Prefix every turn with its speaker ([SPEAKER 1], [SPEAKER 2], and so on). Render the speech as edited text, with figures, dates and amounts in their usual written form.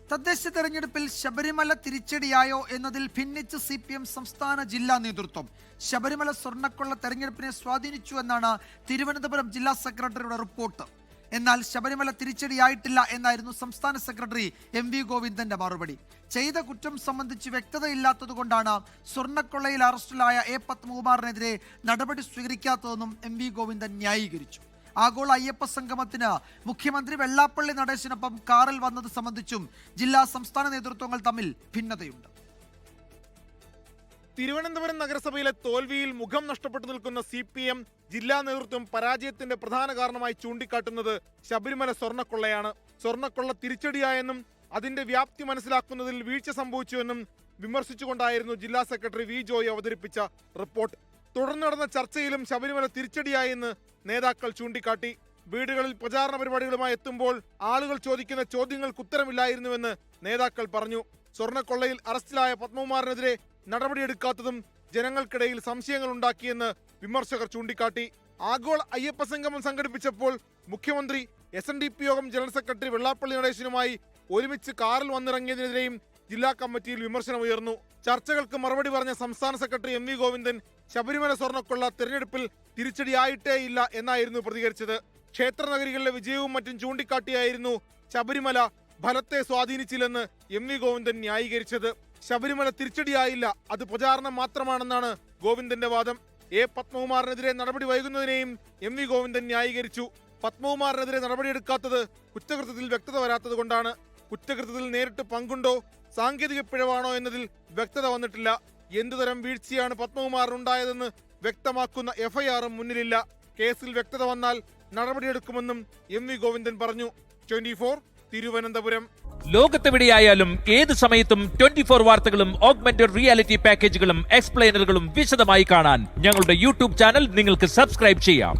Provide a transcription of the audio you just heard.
[SPEAKER 1] തദ്ദേശ തെരഞ്ഞെടുപ്പിൽ ശബരിമല തിരിച്ചടിയായോ എന്നതിൽ ഭിന്നിച്ച് CPM സംസ്ഥാന ജില്ലാ നേതൃത്വം. ശബരിമല സ്വർണ്ണക്കൊള്ള തെരഞ്ഞെടുപ്പിനെ സ്വാധീനിച്ചു എന്നാണ് തിരുവനന്തപുരം ജില്ലാ സെക്രട്ടറിയുടെ റിപ്പോർട്ട്. എന്നാൽ ശബരിമല തിരിച്ചടിയായിട്ടില്ല എന്നായിരുന്നു സംസ്ഥാന സെക്രട്ടറി MV ഗോവിന്ദന്റെ മറുപടി. ചെയ്ത കുറ്റം സംബന്ധിച്ച് വ്യക്തതയില്ലാത്തതുകൊണ്ടാണ് സ്വർണ്ണക്കൊള്ളയിൽ അറസ്റ്റിലായ A പത്മകുമാറിനെതിരെ നടപടി സ്വീകരിക്കാത്തതെന്നും MV ഗോവിന്ദൻ ന്യായീകരിച്ചു. ആഗോള അയ്യപ്പ സംഗമത്തിന് മുഖ്യമന്ത്രി വെള്ളാപ്പള്ളി നടേശനൊപ്പം കാറിൽ വന്നത് സംബന്ധിച്ചും ജില്ലാ സംസ്ഥാന നേതൃത്വങ്ങൾ തമ്മിൽ ഭിന്നതയുണ്ട്.
[SPEAKER 2] തിരുവനന്തപുരം നഗരസഭയിലെ തോൽവിയിൽ മുഖം നഷ്ടപ്പെട്ടു നിൽക്കുന്ന CPM ജില്ലാ നേതൃത്വം പരാജയത്തിന്റെ പ്രധാന കാരണമായി ചൂണ്ടിക്കാട്ടുന്നത് ശബരിമല സ്വർണ്ണക്കൊള്ളയാണ്. സ്വർണ്ണക്കൊള്ള തിരിച്ചടിയായെന്നും അതിന്റെ വ്യാപ്തി മനസ്സിലാക്കുന്നതിൽ വീഴ്ച സംഭവിച്ചുവെന്നും വിമർശിച്ചുകൊണ്ടായിരുന്നു ജില്ലാ സെക്രട്ടറി V ജോയ് അവതരിപ്പിച്ച റിപ്പോർട്ട്. തുടർന്ന് നടന്ന ചർച്ചയിലും ശബരിമല തിരിച്ചടിയായെന്ന് നേതാക്കൾ ചൂണ്ടിക്കാട്ടി. വീടുകളിൽ പ്രചാരണ പരിപാടികളുമായി എത്തുമ്പോൾ ആളുകൾ ചോദിക്കുന്ന ചോദ്യങ്ങൾക്ക് ഉത്തരമില്ലായിരുന്നുവെന്ന് നേതാക്കൾ പറഞ്ഞു. സ്വർണ്ണക്കൊള്ളയിൽ അറസ്റ്റിലായ പത്മകുമാറിനെതിരെ നടപടിയെടുക്കാത്തതും ജനങ്ങൾക്കിടയിൽ സംശയങ്ങൾ ഉണ്ടാക്കിയെന്ന് വിമർശകർ ചൂണ്ടിക്കാട്ടി. ആഗോള അയ്യപ്പ സംഗമം സംഘടിപ്പിച്ചപ്പോൾ മുഖ്യമന്ത്രി SNDP യോഗം ജനറൽ സെക്രട്ടറി വെള്ളാപ്പള്ളി നടേശനുമായി ഒരുമിച്ച് കാറിൽ വന്നിറങ്ങിയതിനെതിരെയും ജില്ലാ കമ്മിറ്റിയിൽ വിമർശനമുയർന്നു. ചർച്ചകൾക്ക് മറുപടി പറഞ്ഞ സംസ്ഥാന സെക്രട്ടറി MV ഗോവിന്ദൻ ശബരിമല സ്വർണ്ണക്കൊള്ള തെരഞ്ഞെടുപ്പിൽ തിരിച്ചടിയായിട്ടേയില്ല എന്നായിരുന്നു പ്രതികരിച്ചത്. ക്ഷേത്രനഗരികളിലെ വിജയവും മറ്റും ചൂണ്ടിക്കാട്ടിയായിരുന്നു ശബരിമല ഫലത്തെ സ്വാധീനിച്ചില്ലെന്ന് MV ഗോവിന്ദൻ ന്യായീകരിച്ചത്. ശബരിമല തിരിച്ചടിയായില്ല, അത് പ്രചാരണം മാത്രമാണെന്നാണ് ഗോവിന്ദന്റെ വാദം. A പത്മകുമാറിനെതിരെ നടപടി വൈകുന്നതിനെയും MV ഗോവിന്ദൻ ന്യായീകരിച്ചു. പത്മകുമാറിനെതിരെ നടപടിയെടുക്കാത്തത് കുറ്റകൃത്യത്തിൽ വ്യക്തത വരാത്തത് കൊണ്ടാണ്. കുറ്റകൃത്യത്തിൽ നേരിട്ട് പങ്കുണ്ടോ സാങ്കേതിക പിഴവാണോ എന്നതിൽ വ്യക്തത വന്നിട്ടില്ല. എന്തുതരം വീഴ്ചയാണ് പത്മകുമാറിനുണ്ടായതെന്ന് വ്യക്തമാക്കുന്ന FIR മുന്നിലില്ല. കേസിൽ വ്യക്തത വന്നാൽ നടപടിയെടുക്കുമെന്നും MV ഗോവിന്ദൻ പറഞ്ഞു. 24 തിരുവനന്തപുരം.
[SPEAKER 3] ലോകത്തെവിടെയായാലും ഏത് സമയത്തും 24 വാർത്തകളും ഓഗ്മെന്റഡ് റിയാലിറ്റി പാക്കേജുകളും എക്സ്പ്ലെയിനറുകളും വിശദമായി കാണാൻ ഞങ്ങളുടെ YouTube ചാനൽ നിങ്ങൾക്ക് സബ്സ്ക്രൈബ് ചെയ്യാം.